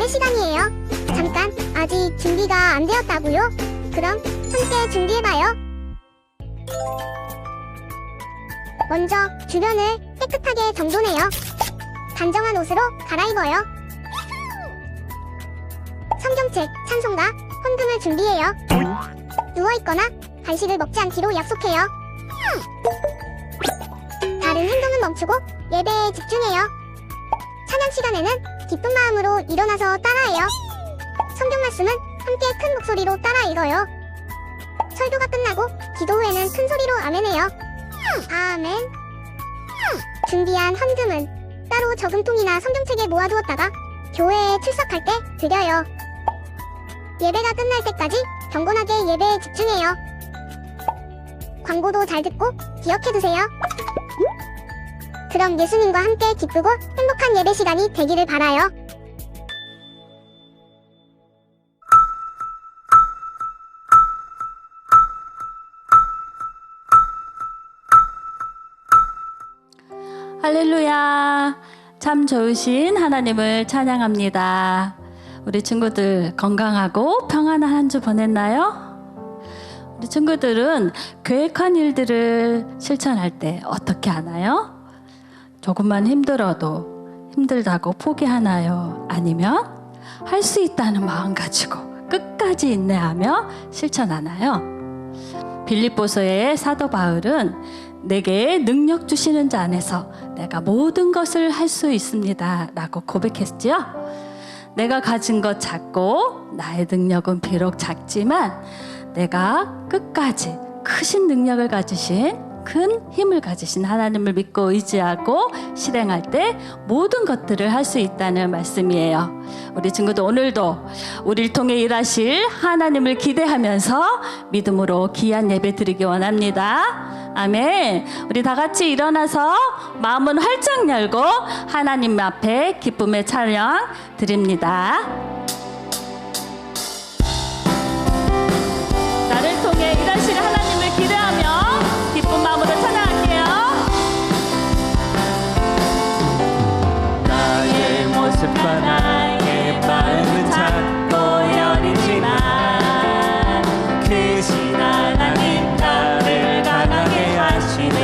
예배 시간이에요. 잠깐, 아직 준비가 안 되었다고요? 그럼 함께 준비해봐요. 먼저 주변을 깨끗하게 정돈해요. 단정한 옷으로 갈아입어요. 성경책, 찬송가, 헌금을 준비해요. 누워있거나 간식을 먹지 않기로 약속해요. 다른 행동은 멈추고 예배에 집중해요. 찬양 시간에는 기쁜 마음으로 일어나서 따라해요. 성경 말씀은 함께 큰 목소리로 따라 읽어요. 설교가 끝나고 기도 후에는 큰 소리로 아멘해요. 아멘. 준비한 헌금은 따로 저금통이나 성경책에 모아두었다가 교회에 출석할 때 드려요. 예배가 끝날 때까지 경건하게 예배에 집중해요. 광고도 잘 듣고 기억해두세요. 그럼 예수님과 함께 기쁘고 행복한 예배 시간이 되기를 바라요. 할렐루야. 참 좋으신 하나님을 찬양합니다. 우리 친구들 건강하고 평안한 한 주 보냈나요? 우리 친구들은 계획한 일들을 실천할 때 어떻게 하나요? 조금만 힘들어도 힘들다고 포기하나요? 아니면 할 수 있다는 마음 가지고 끝까지 인내하며 실천하나요? 빌립보서의 사도 바울은 내게 능력 주시는 자 안에서 내가 모든 것을 할 수 있습니다 라고 고백했지요. 내가 가진 것 작고 나의 능력은 비록 작지만 내가 끝까지 크신 능력을 가지신 큰 힘을 가지신 하나님을 믿고 의지하고 실행할 때 모든 것들을 할 수 있다는 말씀이에요. 우리 친구들 오늘도 우리를 통해 일하실 하나님을 기대하면서 믿음으로 귀한 예배 드리기 원합니다. 아멘. 우리 다 같이 일어나서 마음은 활짝 열고 하나님 앞에 기쁨의 찬양 드립니다. 나를 통해 일하실 하나님을 기대하며 기쁜 마음으로 찬양할게요. 나의 모습과 나의 마음은 작고 여리지만 크신 하나님 나를 강하게 하시네.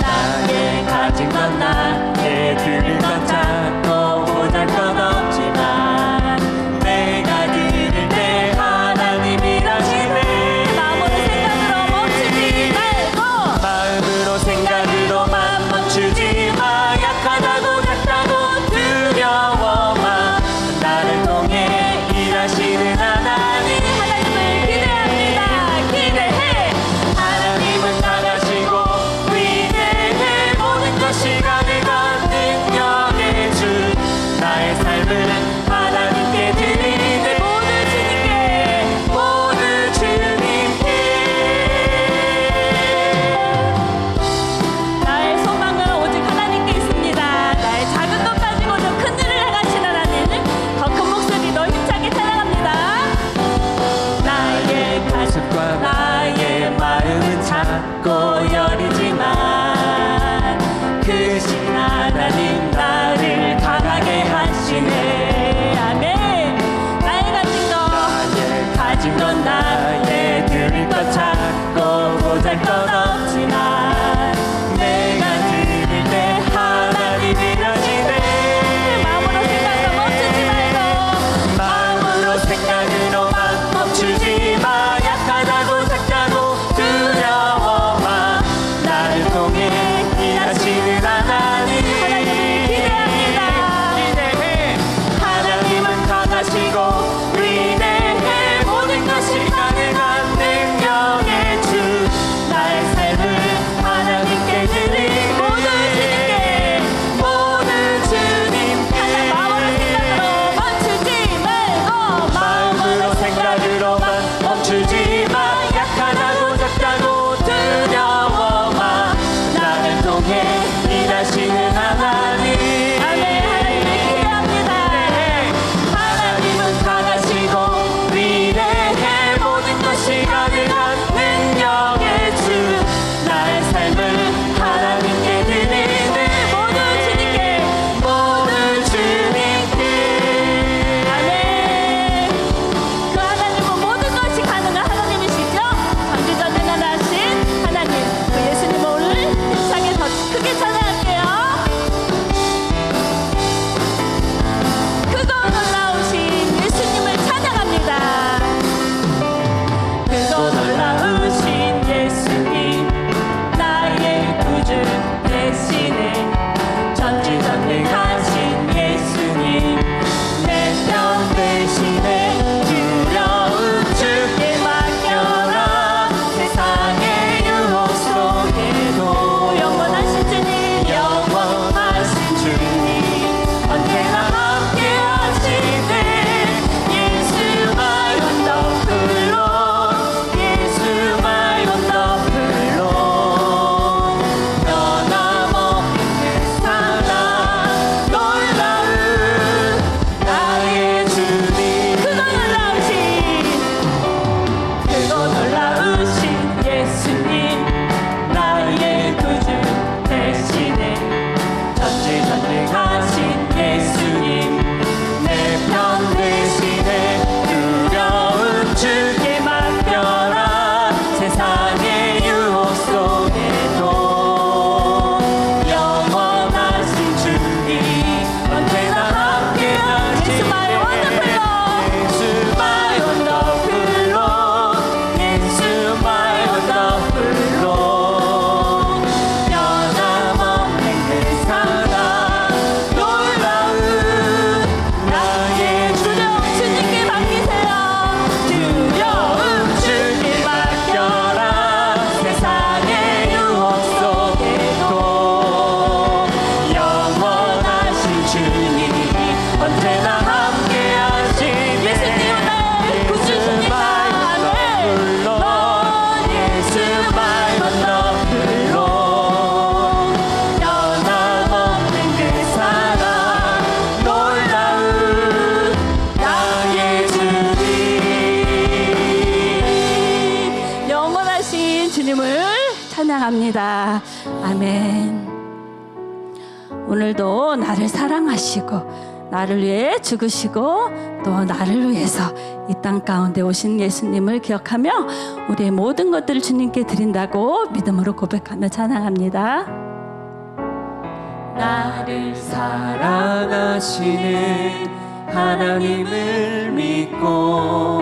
나의 가진 건 나의 들은 건 작고 보잘 것 없지만 내가 들을 때 하나님 일하시네. 마음으로 생각으로만 멈추지 마. 약하다고 작다고 두려워 마. 나를 통해 일하시는 하나님 하나님을 기대합니다. 기대해. 하나님은 강하시고 위대해. 모든 것이 가능한 능력의 주. 나의 삶은 하나님께 드리네. 모두 주님께 모두 주님께. 나의 소망은 오직 하나님께 있습니다. 나의 작은 것 가지고도 큰 일을 행하신 하나님, 더 큰 목소리로 힘차게 찬양합니다. 찬양합니다. 아멘. 오늘도 나를 사랑하시고 나를 위해 죽으시고 또 나를 위해서 이 땅 가운데 오신 예수님을 기억하며 우리의 모든 것들을 주님께 드린다고 믿음으로 고백하며 찬양합니다. 나를 사랑하시는 하나님을 믿고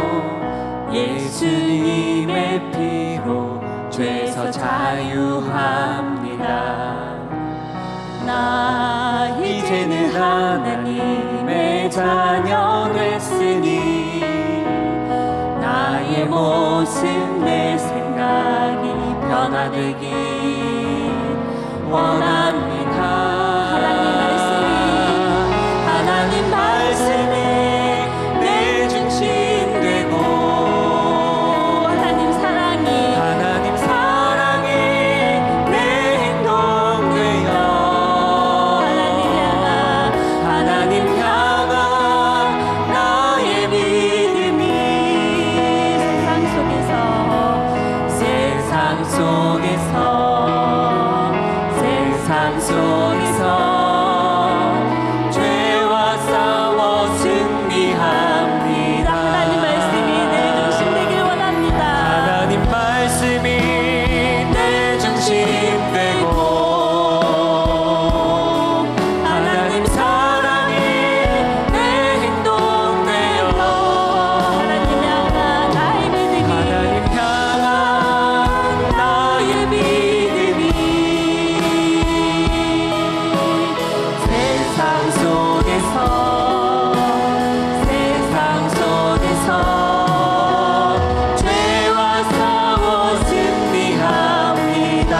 예수님의 피로 죄에서 자유합니다. 나 이제는 하나님의 자녀 됐으니 나의 모습 내 생각이 변화되기 원합니다. 하나님 말씀이 내 중심 되고 하나님 사랑이 내 행동 되어 하나님 향한 나의 믿음이 세상 속에서 죄와 싸워 승리합니다. 하나님 말씀이 내 중심 되길 원합니다. 하나님 말씀이 내 중심 되고 하나님 사랑이 내 행동 되어 하나님 향한 나의 믿음이 세상 속에서 죄와 싸워 승리합니다.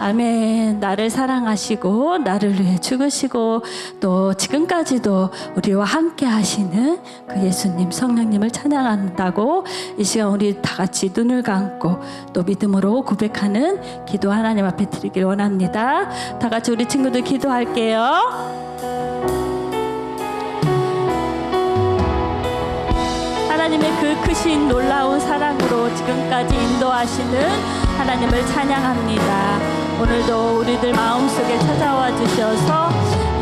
아멘. 나를 사랑하시고 나를 위해 죽으시고 또 지금까지도 우리와 함께 하시는 그 예수님 성령님을 찬양한다고 이 시간 우리 다 같이 눈을 감고 또 믿음으로 고백하는 기도 하나님 앞에 드리길 원합니다. 다 같이 우리 친구들 기도할게요. 하나님의 그 크신 놀라운 사랑으로 지금까지 인도하시는 하나님을 찬양합니다. 오늘도 우리들 마음속에 찾아와 주셔서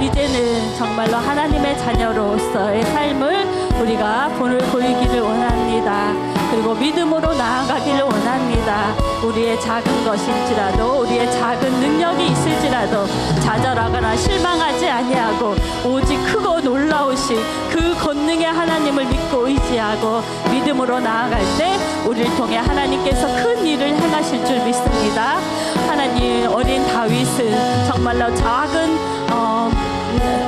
이제는 정말로 하나님의 자녀로서의 삶을 우리가 본을 보이기를 원합니다. 그리고 믿음으로 나아가기를 원합니다. 우리의 작은 것일지라도 우리의 작은 능력이 있을지라도 좌절하거나 실망하지 아니하고 오직 크고 놀라우신 그 권능의 하나님을 믿고 의지하고 믿음으로 나아갈 때 우리를 통해 하나님께서 큰 일을 행하실 줄 믿습니다. 하나님, 어린 다윗은 정말로 작은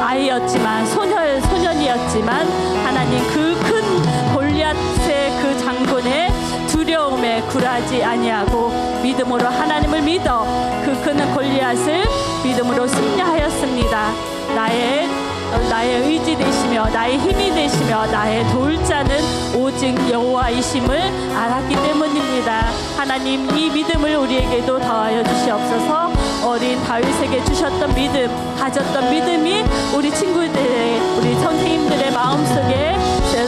아이였지만 소년이었지만 하나님 그 큰 골리앗의 그 장군의 두려움에 굴하지 아니하고 믿음으로 하나님을 믿어 그 큰 골리앗을 믿음으로 승리하였습니다. 나의 의지 되시며 나의 힘이 되시며 나의 도울 자는 오직 여호와이심을 알았기 때문입니다. 하나님, 이 믿음을 우리에게도 더하여 주시옵소서. 어린 다윗에게 주셨던 믿음, 가졌던 믿음이 우리 친구들의, 우리 선생님들의 마음속에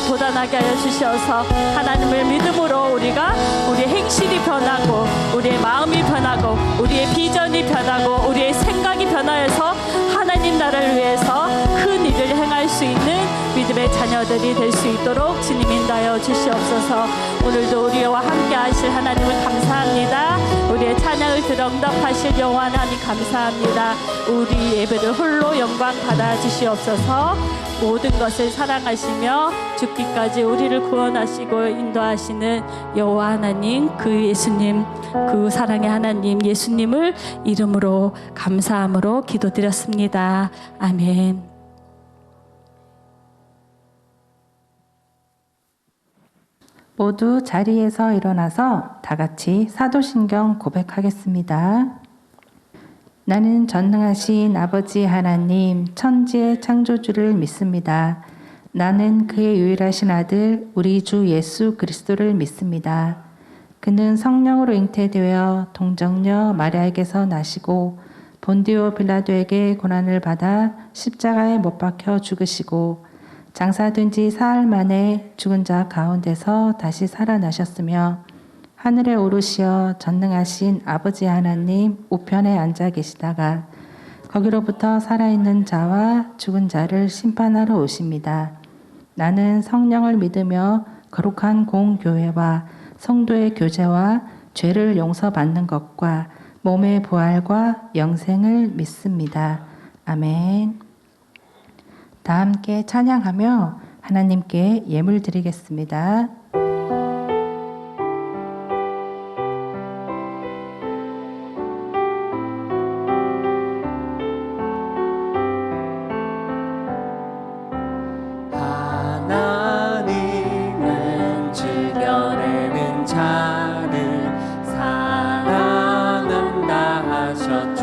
돋아나게 하여 주셔서 하나님을 믿음으로 우리가 우리의 행실이 변하고 우리의 마음이 변하고 우리의 비전이 변하고 우리의 생각이 변하여서 하나님 나라를 위해서 큰 일을 행할 수 있는 믿음의 자녀들이 될 수 있도록 주님 인도하여 주시옵소서. 오늘도 우리와 함께 하실 하나님을 감사합니다. 우리의 찬양을 들어 응답하실 여호와 하나님 감사합니다. 우리 예배를 홀로 영광 받아 주시옵소서. 모든 것을 사랑하시며 죽기까지 우리를 구원하시고 인도하시는 여호와 하나님, 그 예수님, 그 사랑의 하나님 예수님을 이름으로 감사함으로 기도드렸습니다. 아멘. 모두 자리에서 일어나서 다 같이 사도신경 고백하겠습니다. 나는 전능하신 아버지 하나님 천지의 창조주를 믿습니다. 나는 그의 유일하신 아들 우리 주 예수 그리스도를 믿습니다. 그는 성령으로 잉태되어 동정녀 마리아에게서 나시고 본디오 빌라도에게 고난을 받아 십자가에 못 박혀 죽으시고 장사된 지 사흘 만에 죽은 자 가운데서 다시 살아나셨으며 하늘에 오르시어 전능하신 아버지 하나님 우편에 앉아 계시다가 거기로부터 살아있는 자와 죽은 자를 심판하러 오십니다. 나는 성령을 믿으며 거룩한 공교회와 성도의 교제와 죄를 용서받는 것과 몸의 부활과 영생을 믿습니다. 아멘. 다 함께 찬양하며 하나님께 예물 드리겠습니다. 하나님은 즐겨내는 자를 사랑한다 하셨죠.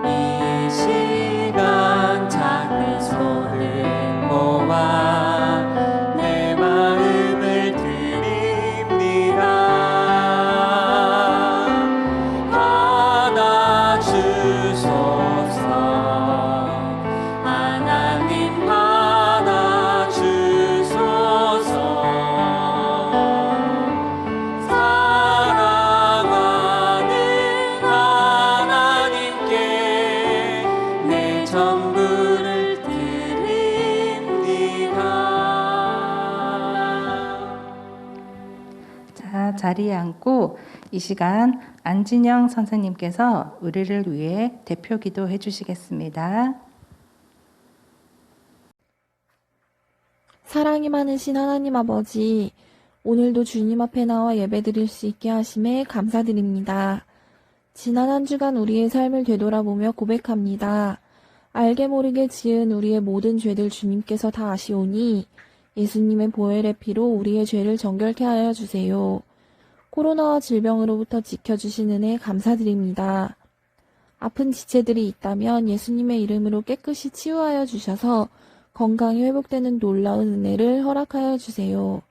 이 시간 작은 손을 모아 내 마음을 드립니다. 받아주소서. 하나님 받아주소서. 사랑하는 하나님께 내 전부를 드립니다. 자, 자리에 앉고 이 시간 안진영 선생님께서 우리를 위해 대표 기도해 주시겠습니다. 사랑이 많으신 하나님 아버지, 오늘도 주님 앞에 나와 예배드릴 수 있게 하심에 감사드립니다. 지난 한 주간 우리의 삶을 되돌아보며 고백합니다. 알게 모르게 지은 우리의 모든 죄들 주님께서 다 아시오니 예수님의 보혈의 피로 우리의 죄를 정결케 하여 주세요. 코로나와 질병으로부터 지켜주신 은혜 감사드립니다. 아픈 지체들이 있다면 예수님의 이름으로 깨끗이 치유하여 주셔서 건강이 회복되는 놀라운 은혜를 허락하여 주세요.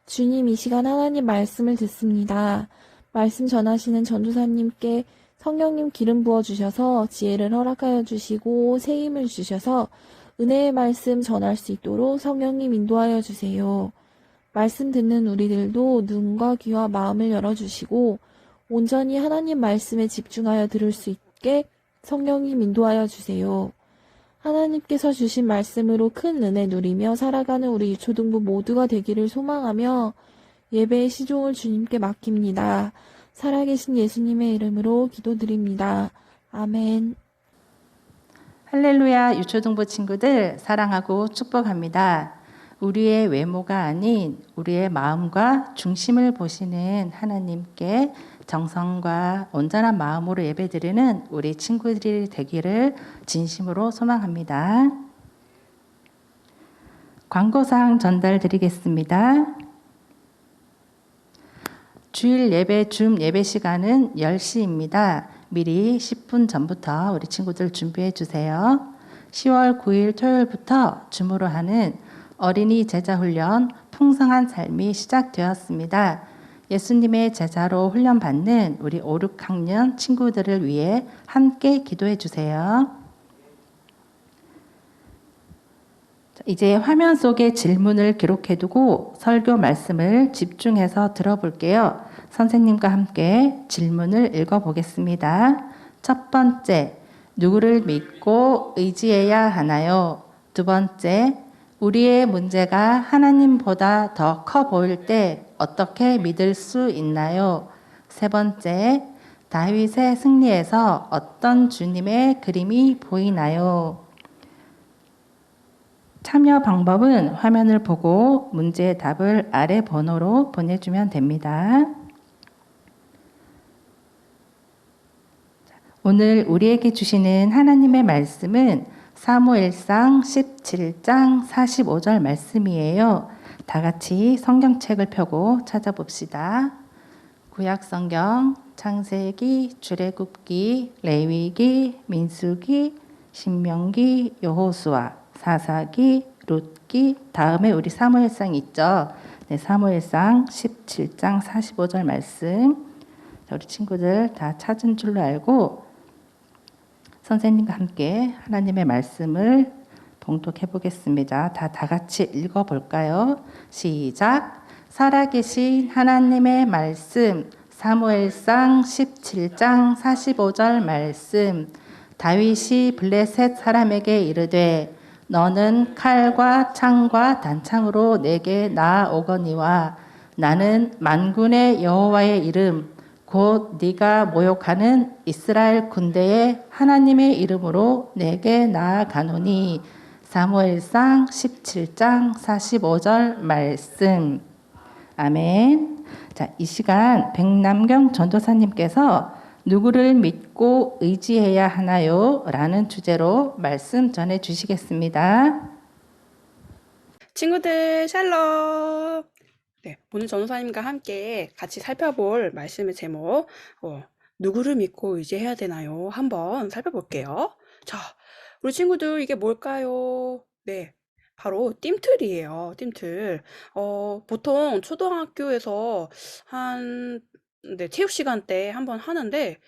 주님, 이 시간 하나님 말씀을 듣습니다. 말씀 전하시는 전도사님께 성령님 기름 부어 주셔서 지혜를 허락하여 주시고 새 힘을 주셔서 은혜의 말씀 전할 수 있도록 성령님 인도하여 주세요. 말씀 듣는 우리들도 눈과 귀와 마음을 열어주시고 온전히 하나님 말씀에 집중하여 들을 수 있게 성령님 인도하여 주세요. 하나님께서 주신 말씀으로 큰 은혜 누리며 살아가는 우리 유초등부 모두가 되기를 소망하며 예배의 시종을 주님께 맡깁니다. 살아계신 예수님의 이름으로 기도드립니다. 아멘. 할렐루야. 유초등부 친구들 사랑하고 축복합니다. 우리의 외모가 아닌 우리의 마음과 중심을 보시는 하나님께 정성과 온전한 마음으로 예배드리는 우리 친구들이 되기를 진심으로 소망합니다. 광고사항 전달드리겠습니다. 주일 예배 줌 예배 시간은 10시입니다. 미리 10분 전부터 우리 친구들 준비해 주세요. 10월 9일 토요일부터 줌으로 하는 어린이 제자 훈련 풍성한 삶이 시작되었습니다. 예수님의 제자로 훈련받는 우리 5, 6학년 친구들을 위해 함께 기도해 주세요. 이제 화면 속에 질문을 기록해 두고 설교 말씀을 집중해서 들어볼게요. 선생님과 함께 질문을 읽어보겠습니다. 첫 번째, 누구를 믿고 의지해야 하나요? 두 번째, 우리의 문제가 하나님보다 더 커 보일 때 어떻게 믿을 수 있나요? 세 번째, 다윗의 승리에서 어떤 주님의 그림이 보이나요? 참여 방법은 화면을 보고 문제의 답을 아래 번호로 보내주면 됩니다. 오늘 우리에게 주시는 하나님의 말씀은 사무엘상 17장 45절 말씀이에요. 다 같이 성경책을 펴고 찾아봅시다. 구약성경, 창세기, 출애굽기, 레위기, 민수기, 신명기, 여호수아, 사사기, 룻기, 다음에 우리 사무엘상 있죠. 네, 사무엘상 17장 45절 말씀. 우리 친구들 다 찾은 줄로 알고 선생님과 함께 하나님의 말씀을 봉독해 보겠습니다. 다 같이 읽어볼까요? 시작. 살아계신 하나님의 말씀 사무엘상 17장 45절 말씀 다윗이 블레셋 사람에게 이르되 너는 칼과 창과 단창으로 내게 나아오거니와 나는 만군의 여호와의 이름 곧 네가 모욕하는 이스라엘 군대의 하나님의 이름으로 내게 나아가노니 사무엘상 17장 45절 말씀. 아멘. 자, 이 시간 백남경 전도사님께서 누구를 믿고 의지해야 하나요? 라는 주제로 말씀 전해 주시겠습니다. 친구들 샬롬. 네, 오늘 전도사님과 함께 같이 살펴볼 말씀의 제목 누구를 믿고 의지해야 되나요? 한번 살펴볼게요. 자, 우리 친구들 이게 뭘까요? 네, 바로 띰틀이에요. 띰틀. 보통 초등학교에서 체육 시간 때 한번 하는데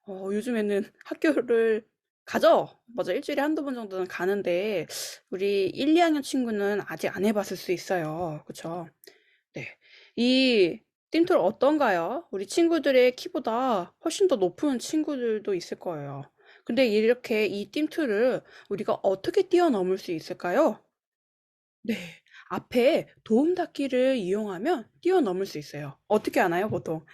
요즘에는 학교를 가죠? 맞아, 일주일에 한두 번 정도는 가는데 우리 1, 2학년 친구는 아직 안 해봤을 수 있어요. 그쵸? 네. 이 띰틀 어떤가요? 우리 친구들의 키보다 훨씬 더 높은 친구들도 있을 거예요. 근데 이렇게 이 띰틀을 우리가 어떻게 뛰어넘을 수 있을까요? 네. 앞에 도움닫기를 이용하면 뛰어넘을 수 있어요. 어떻게 하나요, 보통?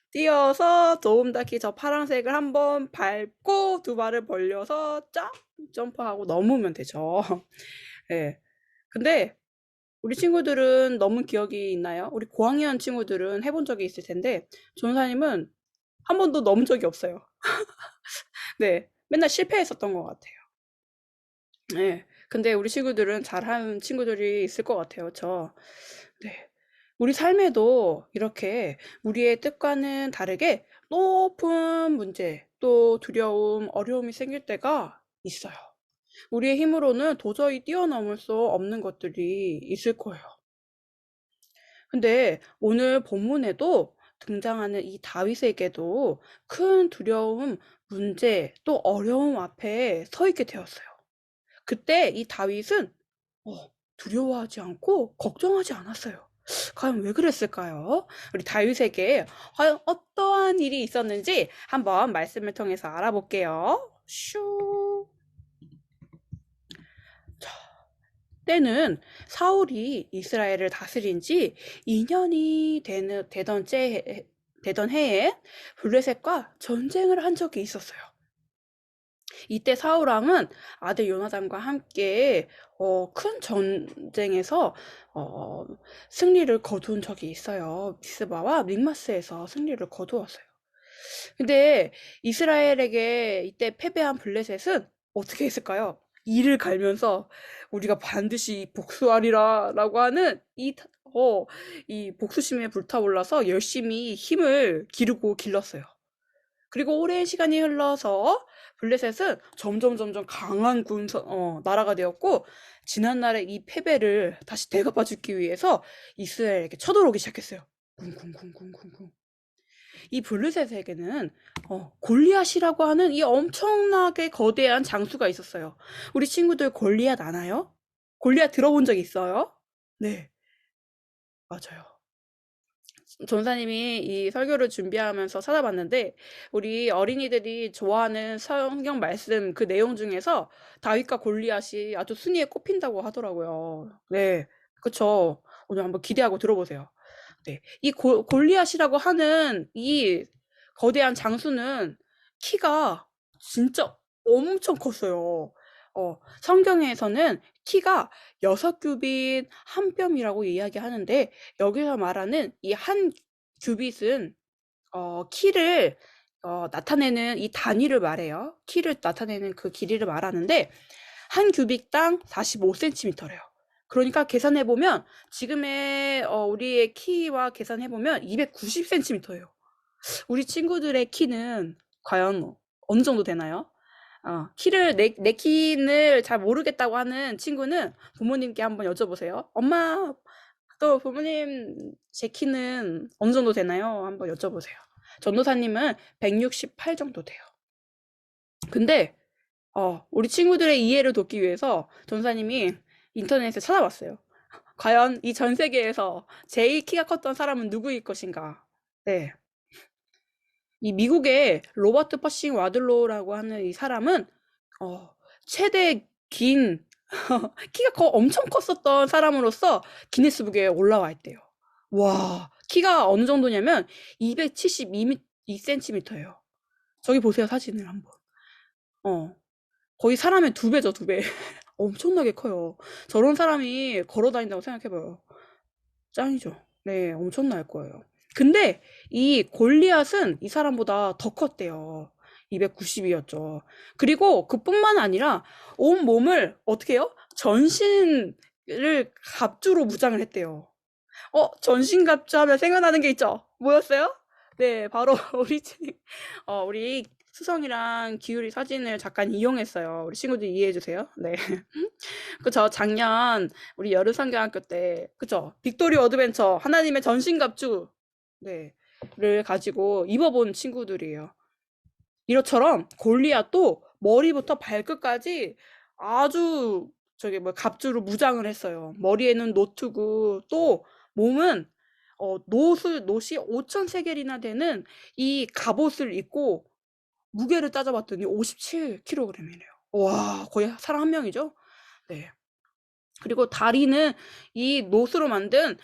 뛰어서 도움닫기 저 파란색을 한번 밟고 두 발을 벌려서 점프하고 넘으면 되죠. 네. 근데 우리 친구들은 넘은 기억이 있나요? 우리 고학년 친구들은 해본 적이 있을 텐데 전사님은 한 번도 넘은 적이 없어요. 네, 맨날 실패했었던 것 같아요. 네, 근데 우리 친구들은 잘하는 친구들이 있을 것 같아요. 네, 우리 삶에도 이렇게 우리의 뜻과는 다르게 높은 문제, 또 두려움, 어려움이 생길 때가 있어요. 우리의 힘으로는 도저히 뛰어넘을 수 없는 것들이 있을 거예요. 근데 오늘 본문에도 등장하는 이 다윗에게도 큰 두려움, 문제, 또 어려움 앞에 서 있게 되었어요. 그때 이 다윗은 두려워하지 않고 걱정하지 않았어요. 과연 왜 그랬을까요? 우리 다윗에게 과연 어떠한 일이 있었는지 한번 말씀을 통해서 알아볼게요. 슈. 자, 때는 사울이 이스라엘을 다스린 지 2년이 되던 해에 블레셋과 전쟁을 한 적이 있었어요. 이때 사울 왕은 아들 요나단과 함께 큰 전쟁에서 승리를 거둔 적이 있어요. 미스바와 믹마스에서 승리를 거두었어요. 근데 이스라엘에게 이때 패배한 블레셋은 어떻게 했을까요? 이를 갈면서 우리가 반드시 복수하리라 라고 하는 이 복수심에 불타올라서 열심히 힘을 기르고 길렀어요. 그리고 오랜 시간이 흘러서 블레셋은 점점 강한 나라가 되었고 지난날의 이 패배를 다시 되갚아주기 위해서 이스라엘에게 쳐들어오기 시작했어요. 쿵쿵쿵쿵쿵쿵. 이 블레셋에게는 골리앗이라고 하는 이 엄청나게 거대한 장수가 있었어요. 우리 친구들 골리앗 아나요? 골리앗 들어본 적 있어요? 네, 맞아요. 전사님이 이 설교를 준비하면서 찾아봤는데 우리 어린이들이 좋아하는 성경 말씀 그 내용 중에서 다윗과 골리앗이 아주 순위에 꼽힌다고 하더라고요. 네, 그쵸. 오늘 한번 기대하고 들어보세요. 네, 이 골리앗이라고 하는 이 거대한 장수는 키가 진짜 엄청 컸어요. 성경에서는 키가 6규빗 한 뼘이라고 이야기하는데 여기서 말하는 이 한 규빗은 키를 나타내는 이 단위를 말해요. 키를 나타내는 그 길이를 말하는데 한 규빗당 45cm래요. 그러니까 계산해보면 지금의 우리의 키와 계산해보면 290cm예요. 우리 친구들의 키는 과연 어느 정도 되나요? 내 키를 잘 모르겠다고 하는 친구는 부모님께 한번 여쭤보세요. 엄마, 또 부모님 제 키는 어느 정도 되나요? 한번 여쭤보세요. 전도사님은 168 정도 돼요. 근데 우리 친구들의 이해를 돕기 위해서 전도사님이 인터넷에 찾아봤어요. 과연 이 전 세계에서 제일 키가 컸던 사람은 누구일 것인가? 네. 이 미국의 로버트 퍼싱 와들로우라고 하는 이 사람은 최대 긴 키가 엄청 컸었던 사람으로서 기네스북에 올라와 있대요. 와, 키가 어느 정도냐면 272cm예요. 저기 보세요, 사진을 한번. 거의 사람의 2배죠, 2배. 엄청나게 커요. 저런 사람이 걸어 다닌다고 생각해봐요. 짱이죠. 네, 엄청날 거예요. 근데 이 골리앗은 이 사람보다 더 컸대요. 290이었죠. 그리고 그뿐만 아니라 온 몸을 어떻게 해요? 전신을 갑주로 무장을 했대요. 전신갑주 하면 생각나는 게 있죠? 뭐였어요? 네, 바로 우리 수성이랑 기울이 사진을 잠깐 이용했어요. 우리 친구들 이해해 주세요. 네. 그쵸. 작년 우리 여름성경학교 때, 그쵸. 빅토리 어드벤처 하나님의 전신갑주, 네, 를 가지고 입어본 친구들이에요. 이것처럼 골리앗도 머리부터 발끝까지 아주 갑주로 무장을 했어요. 머리에는 노트고 또 몸은 노옷이 5,000세겔이나 되는 이 갑옷을 입고 무게를 따져봤더니 57kg이래요. 와, 거의 사람 한 명이죠? 네. 그리고 다리는 이 노스로 만든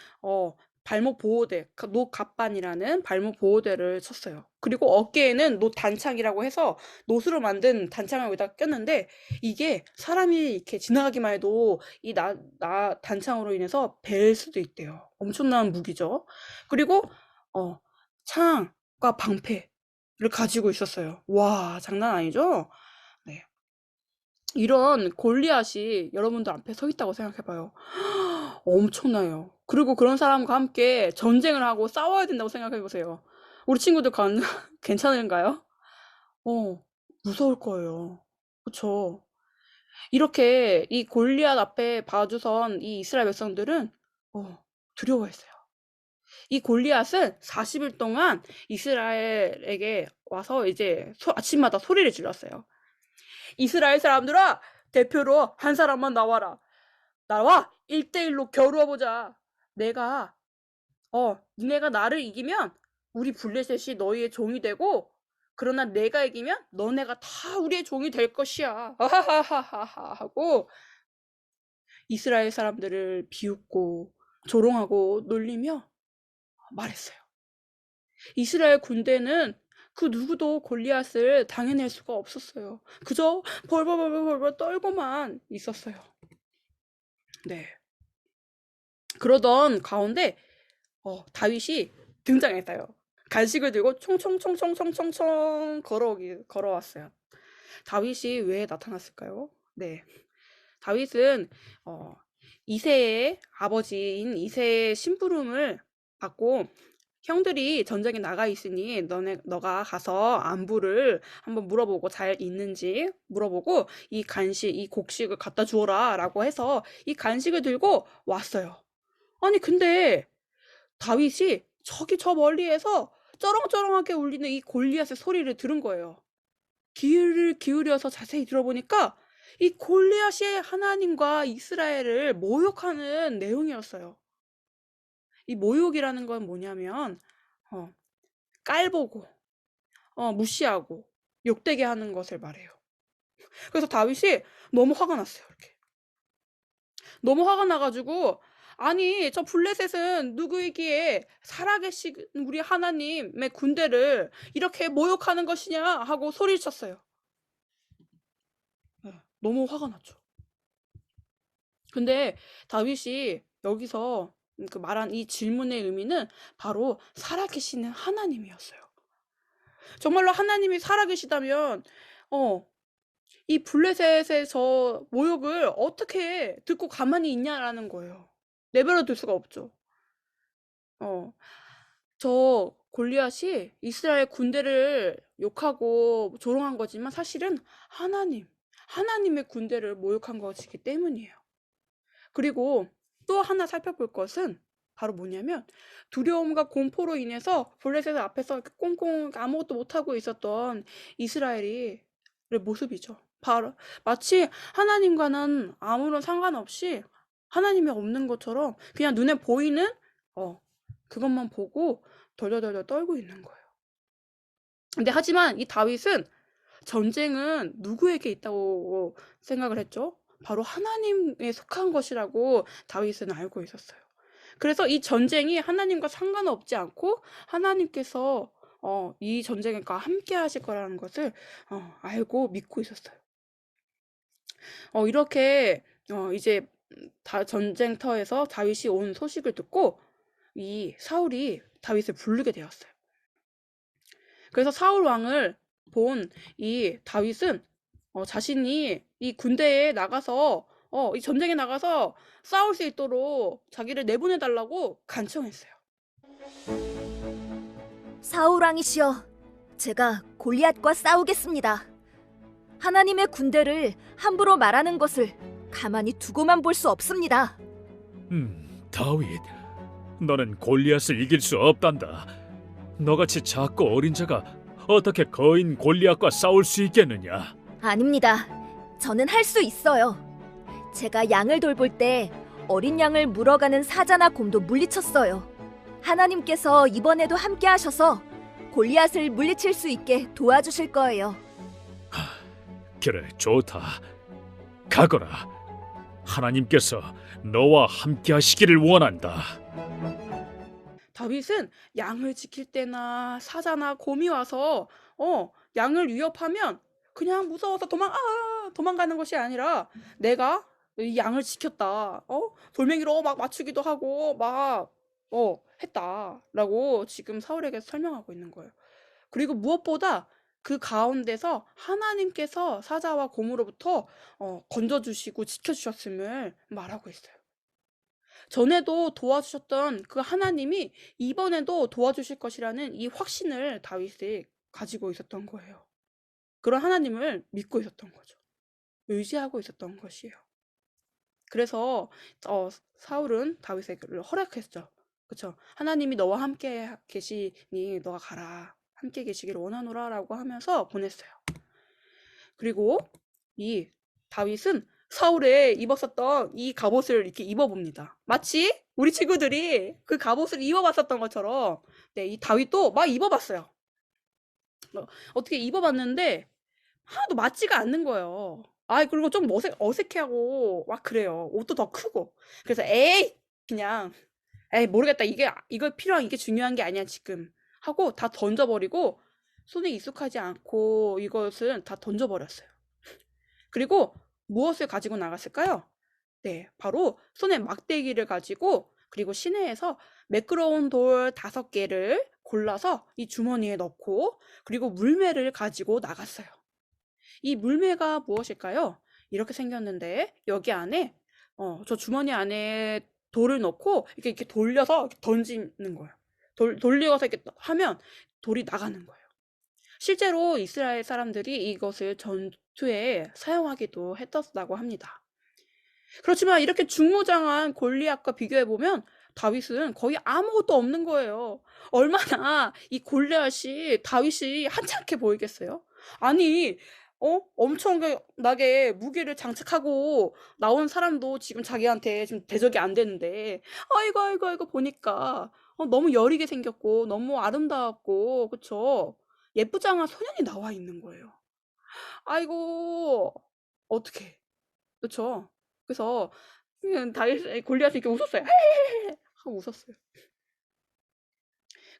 발목 보호대, 노갑반이라는 발목 보호대를 쳤어요. 그리고 어깨에는 노단창이라고 해서 노스로 만든 단창을 여기다 꼈는데 이게 사람이 이렇게 지나가기만 해도 이 단창으로 인해서 벨 수도 있대요. 엄청난 무기죠. 그리고 창과 방패를 가지고 있었어요. 와, 장난 아니죠? 네. 이런 골리앗이 여러분들 앞에 서 있다고 생각해봐요. 엄청나요. 그리고 그런 사람과 함께 전쟁을 하고 싸워야 된다고 생각해보세요. 우리 친구들 괜찮은가요? 무서울 거예요. 그쵸? 이렇게 이 골리앗 앞에 봐주선 이 이스라엘 백성들은 두려워했어요. 이 골리앗은 40일 동안 이스라엘에게 와서 이제 아침마다 소리를 질렀어요. 이스라엘 사람들아, 대표로 한 사람만 나와라. 나와 1대1로 겨루어보자. 니네가 나를 이기면 우리 블레셋이 너희의 종이 되고, 그러나 내가 이기면 너네가 다 우리의 종이 될 것이야. 하하하하하 하고 이스라엘 사람들을 비웃고 조롱하고 놀리며 말했어요. 이스라엘 군대는 그 누구도 골리앗을 당해낼 수가 없었어요. 그저 벌벌벌벌 떨고만 있었어요. 네. 그러던 가운데 다윗이 등장했어요. 간식을 들고 총총총총총총총 걸어왔어요. 다윗이 왜 나타났을까요? 네. 다윗은 이새의 아버지인 이새의 심부름을 받고 형들이 전쟁에 나가 있으니 너가 가서 안부를 한번 물어보고 잘 있는지 물어보고 이 곡식을 갖다 주어라 라고 해서 이 간식을 들고 왔어요. 아니 근데 다윗이 저 멀리에서 쩌렁쩌렁하게 울리는 이 골리앗의 소리를 들은 거예요. 귀를 기울여서 자세히 들어보니까 이 골리앗이 하나님과 이스라엘을 모욕하는 내용이었어요. 이 모욕이라는 건 뭐냐면 깔보고 무시하고 욕되게 하는 것을 말해요. 그래서 다윗이 너무 화가 났어요. 이렇게 너무 화가 나가지고 아니 저 블레셋은 누구이기에 살아계신 우리 하나님의 군대를 이렇게 모욕하는 것이냐 하고 소리쳤어요. 너무 화가 났죠. 근데 다윗이 여기서 그 말한 이 질문의 의미는 바로 살아계시는 하나님이었어요. 정말로 하나님이 살아계시다면 이 블레셋의 저 모욕을 어떻게 듣고 가만히 있냐라는 거예요. 내버려 둘 수가 없죠. 저 골리앗이 이스라엘 군대를 욕하고 조롱한 거지만 사실은 하나님의 군대를 모욕한 것이기 때문이에요. 그리고 또 하나 살펴볼 것은 바로 뭐냐면 두려움과 공포로 인해서 블레셋 앞에서 이렇게 꽁꽁 아무것도 못하고 있었던 이스라엘의 모습이죠. 바로 마치 하나님과는 아무런 상관없이 하나님이 없는 것처럼 그냥 눈에 보이는 그것만 보고 덜덜덜덜 떨고 있는 거예요. 근데 하지만 이 다윗은 전쟁은 누구에게 있다고 생각을 했죠? 바로 하나님에 속한 것이라고 다윗은 알고 있었어요. 그래서 이 전쟁이 하나님과 상관없지 않고 하나님께서 이 전쟁과 함께 하실 거라는 것을 알고 믿고 있었어요. 이렇게 이제 전쟁터에서 다윗이 온 소식을 듣고 이 사울이 다윗을 부르게 되었어요. 그래서 사울 왕을 본 이 다윗은 자신이 이 군대에 나가서 이 전쟁에 나가서 싸울 수 있도록 자기를 내보내 달라고 간청했어요. 사울왕이시여, 제가 골리앗과 싸우겠습니다. 하나님의 군대를 함부로 말하는 것을 가만히 두고만 볼 수 없습니다. 다윗, 너는 골리앗을 이길 수 없단다. 너같이 작고 어린 자가 어떻게 거인 골리앗과 싸울 수 있겠느냐? 아닙니다. 저는 할 수 있어요. 제가 양을 돌볼 때 어린 양을 물어가는 사자나 곰도 물리쳤어요. 하나님께서 이번에도 함께 하셔서 골리앗을 물리칠 수 있게 도와주실 거예요. 그래, 좋다. 가거라. 하나님께서 너와 함께 하시기를 원한다. 다윗은 양을 지킬 때나 사자나 곰이 와서 양을 위협하면 그냥 무서워서 도망가는 것이 아니라 내가 이 양을 지켰다. 돌멩이로 막 맞추기도 하고 막 했다라고 지금 사울에게 설명하고 있는 거예요. 그리고 무엇보다 그 가운데서 하나님께서 사자와 곰으로부터 건져주시고 지켜주셨음을 말하고 있어요. 전에도 도와주셨던 그 하나님이 이번에도 도와주실 것이라는 이 확신을 다윗이 가지고 있었던 거예요. 그런 하나님을 믿고 있었던 거죠. 의지하고 있었던 것이에요. 그래서 사울은 다윗에게 허락했죠. 그렇죠? 하나님이 너와 함께 계시니 너가 가라. 함께 계시기를 원하노라 라고 하면서 보냈어요. 그리고 이 다윗은 사울에 입었었던 이 갑옷을 이렇게 입어봅니다. 마치 우리 친구들이 그 갑옷을 입어봤었던 것처럼 이 다윗도 막 입어봤어요. 어떻게 입어봤는데 하나도 맞지가 않는 거예요. 그리고 좀 어색해하고 막 그래요. 옷도 더 크고. 그래서 그냥 모르겠다. 이거 필요한 이게 중요한 게 아니야 지금 하고 다 던져버리고 손에 익숙하지 않고 이것은 다 던져버렸어요. 그리고 무엇을 가지고 나갔을까요? 네, 바로 손에 막대기를 가지고 그리고 시내에서 매끄러운 돌 5개를 골라서 이 주머니에 넣고 그리고 물매를 가지고 나갔어요. 이 물매가 무엇일까요? 이렇게 생겼는데 여기 안에 저 주머니 안에 돌을 넣고 이렇게 돌려서 이렇게 던지는 거예요. 돌려서 이렇게 하면 돌이 나가는 거예요. 실제로 이스라엘 사람들이 이것을 전투에 사용하기도 했었다고 합니다. 그렇지만 이렇게 중무장한 골리앗과 비교해보면 다윗은 거의 아무것도 없는 거예요. 얼마나 이 골리앗이 다윗이 한참게 보이겠어요? 아니 엄청나게 무기를 장착하고 나온 사람도 지금 자기한테 지금 대적이 안 되는데 아이고 보니까 너무 여리게 생겼고 너무 아름다웠고 그쵸? 예쁘장한 소년이 나와 있는 거예요. 아이고 어떡해. 그쵸? 그래서 골리앗이 이렇게 웃었어요. 하고 웃었어요.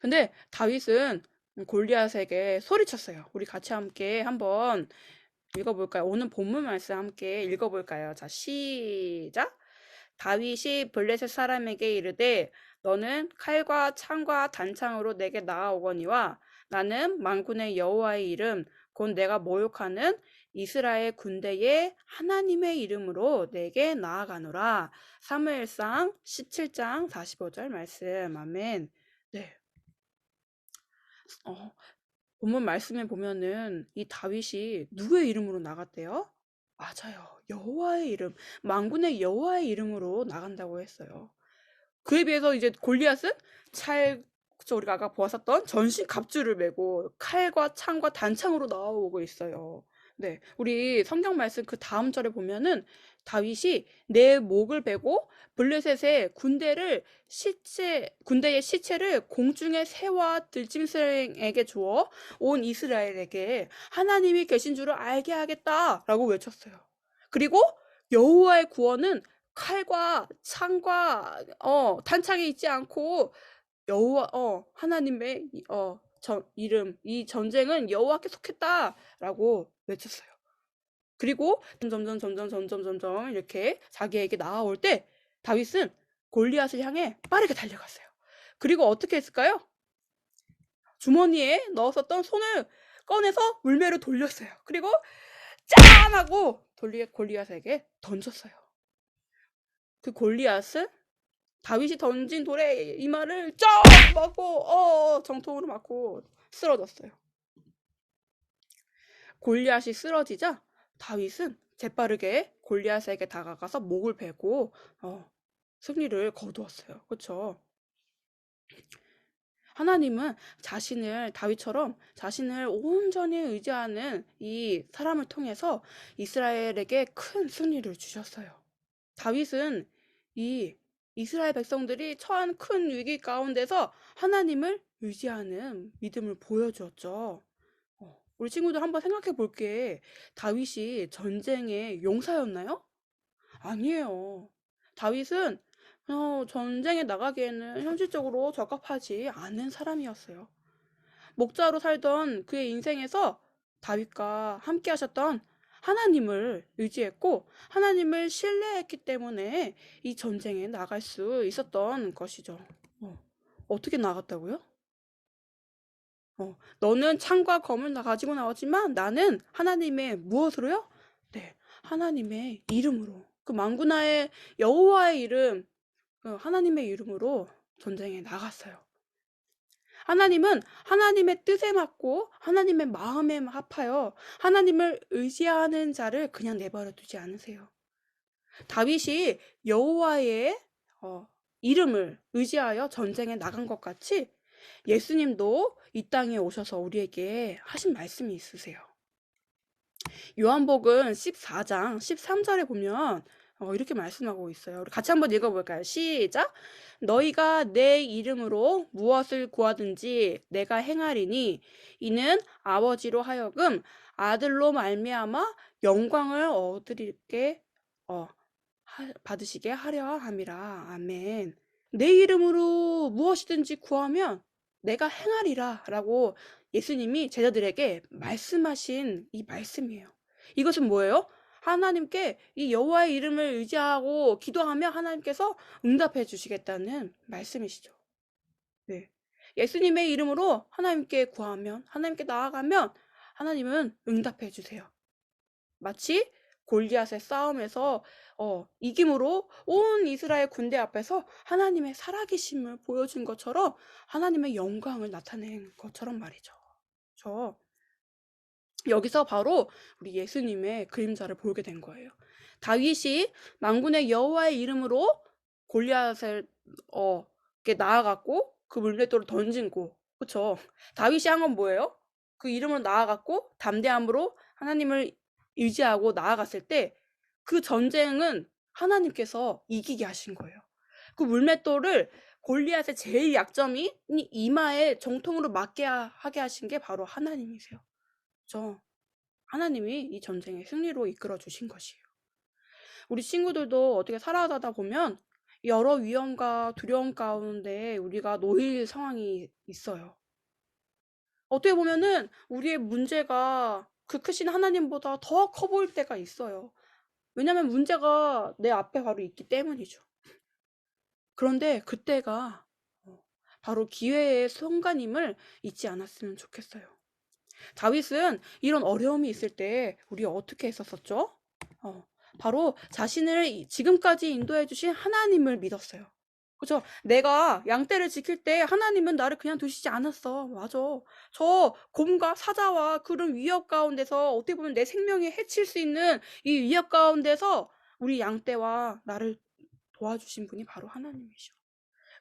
근데 다윗은 골리앗에게 소리쳤어요. 우리 같이 함께 한번 읽어볼까요? 오늘 본문 말씀 함께 읽어볼까요? 자, 시작! 다윗이 블레셋 사람에게 이르되 너는 칼과 창과 단창으로 내게 나아오거니와 나는 만군의 여호와의 이름 곧 내가 모욕하는 이스라엘 군대의 하나님의 이름으로 내게 나아가노라. 사무엘상 17장 45절 말씀. 아멘. 네. 본문 말씀에 보면은 이 다윗이 누구의 이름으로 나갔대요? 맞아요. 여호와의 이름, 만군의 여호와의 이름으로 나간다고 했어요. 그에 비해서 이제 골리앗은 그쵸, 우리가 아까 보았었던 전신 갑주를 메고 칼과 창과 단창으로 나오고 있어요. 네, 우리 성경 말씀 그 다음 절에 보면은 다윗이 내 목을 베고 블레셋의 군대의 시체를 공중의 새와 들짐승에게 주어 온 이스라엘에게 하나님이 계신 줄을 알게 하겠다라고 외쳤어요. 그리고 여호와의 구원은 칼과 창과 탄창에 있지 않고 여호와 하나님의 이 전쟁은 여호와께 속했다라고 외쳤어요. 그리고 점점 이렇게 자기에게 나아올 때 다윗은 골리앗을 향해 빠르게 달려갔어요. 그리고 어떻게 했을까요? 주머니에 넣었었던 손을 꺼내서 물매로 돌렸어요. 그리고 짠! 하고 골리앗에게 던졌어요. 그 골리앗은 다윗이 던진 돌에 이마를 쫙 맞고 정통으로 맞고 쓰러졌어요. 골리앗이 쓰러지자 다윗은 재빠르게 골리앗에게 다가가서 목을 베고 승리를 거두었어요. 그렇죠? 하나님은 다윗처럼 자신을 온전히 의지하는 이 사람을 통해서 이스라엘에게 큰 승리를 주셨어요. 다윗은 이 이스라엘 백성들이 처한 큰 위기 가운데서 하나님을 의지하는 믿음을 보여주었죠. 우리 친구들 한번 생각해 볼게. 다윗이 전쟁의 용사였나요? 아니에요. 다윗은 전쟁에 나가기에는 현실적으로 적합하지 않은 사람이었어요. 목자로 살던 그의 인생에서 다윗과 함께 하셨던 하나님을 의지했고 하나님을 신뢰했기 때문에 이 전쟁에 나갈 수 있었던 것이죠. 어떻게 나갔다고요? 너는 창과 검을 다 가지고 나왔지만 나는 하나님의 무엇으로요? 네, 하나님의 이름으로, 그 만군의 여호와의 이름, 하나님의 이름으로 전쟁에 나갔어요. 하나님은 하나님의 뜻에 맞고 하나님의 마음에 합하여 하나님을 의지하는 자를 그냥 내버려 두지 않으세요. 다윗이 여호와의 이름을 의지하여 전쟁에 나간 것 같이 예수님도 이 땅에 오셔서 우리에게 하신 말씀이 있으세요. 요한복음 14장 13절에 보면 이렇게 말씀하고 있어요. 우리 같이 한번 읽어볼까요? 시작! 너희가 내 이름으로 무엇을 구하든지 내가 행하리니 이는 아버지로 하여금 아들로 말미암아 영광을 받으시게 하려 함이라. 아멘. 내 이름으로 무엇이든지 구하면 내가 행하리라 라고 예수님이 제자들에게 말씀하신 이 말씀이에요. 이것은 뭐예요? 하나님께 이 여호와의 이름을 의지하고 기도하면 하나님께서 응답해 주시겠다는 말씀이시죠. 네. 예수님의 이름으로 하나님께 구하면, 하나님께 나아가면 하나님은 응답해 주세요. 마치 골리앗의 싸움에서 이김으로 온 이스라엘 군대 앞에서 하나님의 살아계심을 보여준 것처럼 하나님의 영광을 나타낸 것처럼 말이죠. 여기서 바로 우리 예수님의 그림자를 보게 된 거예요. 다윗이 만군의 여호와의 이름으로 골리앗을 나아갔고 그 물맷돌을 던진고, 그렇죠? 다윗이 한 건 뭐예요? 그 이름으로 나아갔고 담대함으로 하나님을 의지하고 나아갔을 때 그 전쟁은 하나님께서 이기게 하신 거예요. 그 물맷돌을 골리앗의 제일 약점이 이마에 정통으로 맞게 하게 하신 게 바로 하나님이세요. 그렇죠? 하나님이 이 전쟁의 승리로 이끌어 주신 것이에요. 우리 친구들도 어떻게 살아가다 보면 여러 위험과 두려움 가운데 우리가 놓일 상황이 있어요. 어떻게 보면은 우리의 문제가 그 크신 하나님보다 더 커 보일 때가 있어요. 왜냐하면 문제가 내 앞에 바로 있기 때문이죠. 그런데 그때가 바로 기회의 순간임을 잊지 않았으면 좋겠어요. 다윗은 이런 어려움이 있을 때 우리 어떻게 했었었죠? 바로 자신을 지금까지 인도해 주신 하나님을 믿었어요. 그죠? 내가 양떼를 지킬 때 하나님은 나를 그냥 두시지 않았어. 맞아. 저 곰과 사자와 그런 위협 가운데서 어떻게 보면 내 생명에 해칠 수 있는 이 위협 가운데서 우리 양떼와 나를 도와주신 분이 바로 하나님이셔.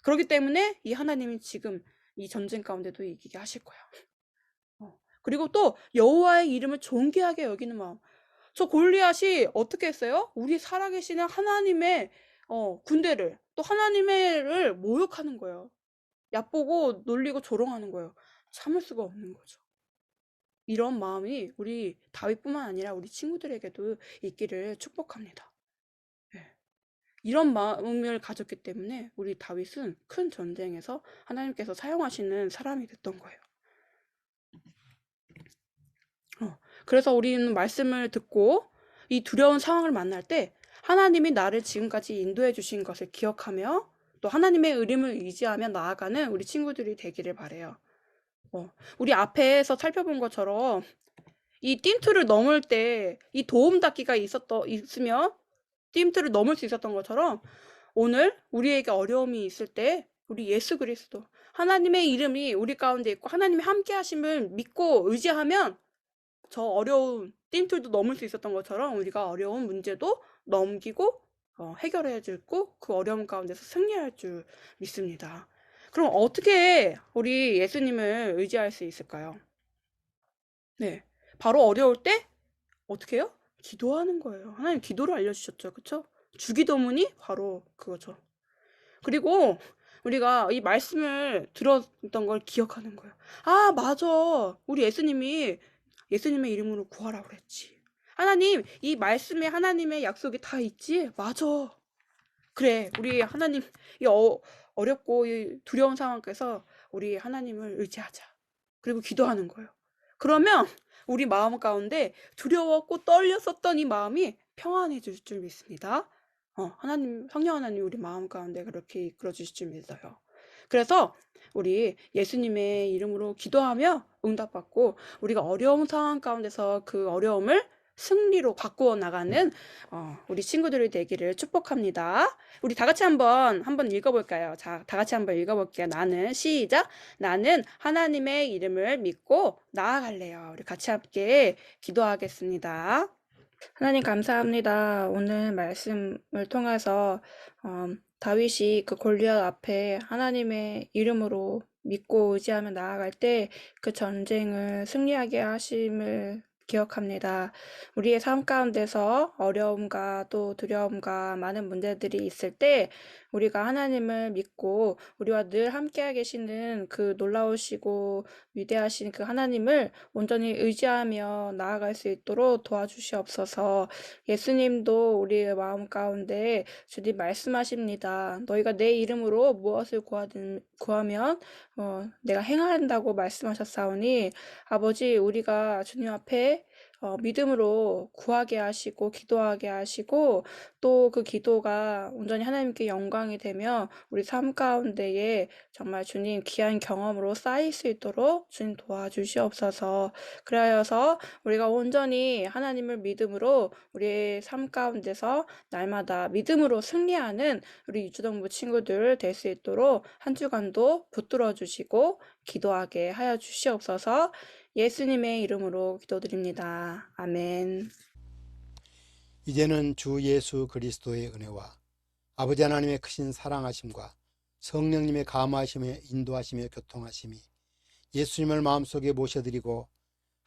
그렇기 때문에 이 하나님이 지금 이 전쟁 가운데도 이기게 하실 거야. 그리고 또 여호와의 이름을 존귀하게 여기는 마음. 저 골리앗이 어떻게 했어요? 우리 살아계시는 하나님의 군대를, 또 하나님을 모욕하는 거예요. 얕보고 놀리고 조롱하는 거예요. 참을 수가 없는 거죠. 이런 마음이 우리 다윗뿐만 아니라 우리 친구들에게도 있기를 축복합니다. 예. 이런 마음을 가졌기 때문에 우리 다윗은 큰 전쟁에서 하나님께서 사용하시는 사람이 됐던 거예요. 그래서 우리는 말씀을 듣고 이 두려운 상황을 만날 때 하나님이 나를 지금까지 인도해 주신 것을 기억하며 또 하나님의 이름을 의지하며 나아가는 우리 친구들이 되기를 바라요. 우리 앞에서 살펴본 것처럼 이 띵트를 넘을 때 이 도움 닫기가 있으면 띵트를 넘을 수 있었던 것처럼 오늘 우리에게 어려움이 있을 때 우리 예수 그리스도 하나님의 이름이 우리 가운데 있고 하나님의 함께 하심을 믿고 의지하면 저 어려운 띵틀도 넘을 수 있었던 것처럼 우리가 어려운 문제도 넘기고 해결해 줄고 그 어려움 가운데서 승리할 줄 믿습니다. 그럼 어떻게 우리 예수님을 의지할 수 있을까요? 네, 바로 어려울 때 어떻게 해요? 기도하는 거예요. 하나님 기도를 알려주셨죠. 그쵸? 주기도문이 바로 그거죠. 그리고 우리가 이 말씀을 들었던 걸 기억하는 거예요. 아, 맞아. 우리 예수님이 예수님의 이름으로 구하라고 그랬지. 하나님, 이 말씀에 하나님의 약속이 다 있지? 맞아. 그래, 우리 하나님, 이 어렵고 이 두려운 상황에서 우리 하나님을 의지하자. 그리고 기도하는 거예요. 그러면 우리 마음 가운데 두려웠고 떨렸었던 이 마음이 평안해질 줄 믿습니다. 하나님, 성령 하나님 우리 마음 가운데 그렇게 이끌어 주실 줄 믿어요. 그래서 우리 예수님의 이름으로 기도하며 응답받고 우리가 어려운 상황 가운데서 그 어려움을 승리로 바꾸어 나가는 우리 친구들이 되기를 축복합니다. 우리 다 같이 한번 읽어볼까요? 자, 다 같이 한번 읽어볼게요. 시작. 나는 하나님의 이름을 믿고 나아갈래요. 우리 같이 함께 기도하겠습니다. 하나님 감사합니다. 오늘 말씀을 통해서 다윗이 그 골리앗 앞에 하나님의 이름으로 믿고 의지하며 나아갈 때 그 전쟁을 승리하게 하심을 기억합니다. 우리의 삶 가운데서 어려움과 또 두려움과 많은 문제들이 있을 때 우리가 하나님을 믿고 우리와 늘 함께 계시는 그 놀라우시고 위대하신 그 하나님을 온전히 의지하며 나아갈 수 있도록 도와주시옵소서. 예수님도 우리의 마음 가운데 주님 말씀하십니다. 너희가 내 이름으로 무엇을 구하면 내가 행한다고 말씀하셨사오니 아버지 우리가 주님 앞에 믿음으로 구하게 하시고 기도하게 하시고 또 그 기도가 온전히 하나님께 영광이 되며 우리 삶 가운데에 정말 주님 귀한 경험으로 쌓일 수 있도록 주님 도와주시옵소서. 그래서 우리가 온전히 하나님을 믿음으로 우리의 삶 가운데서 날마다 믿음으로 승리하는 우리 유주동부 친구들 될 수 있도록 한 주간도 붙들어 주시고 기도하게 하여 주시옵소서. 예수님의 이름으로 기도드립니다. 아멘. 이제는 주 예수 그리스도의 은혜와 아버지 하나님의 크신 사랑하심과 성령님의 감화하심에 인도하시며 교통하심이 예수님을 마음속에 모셔드리고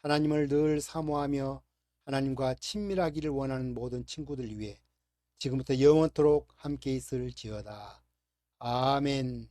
하나님을 늘 사모하며 하나님과 친밀하기를 원하는 모든 친구들 위해 지금부터 영원토록 함께 있을지어다. 아멘.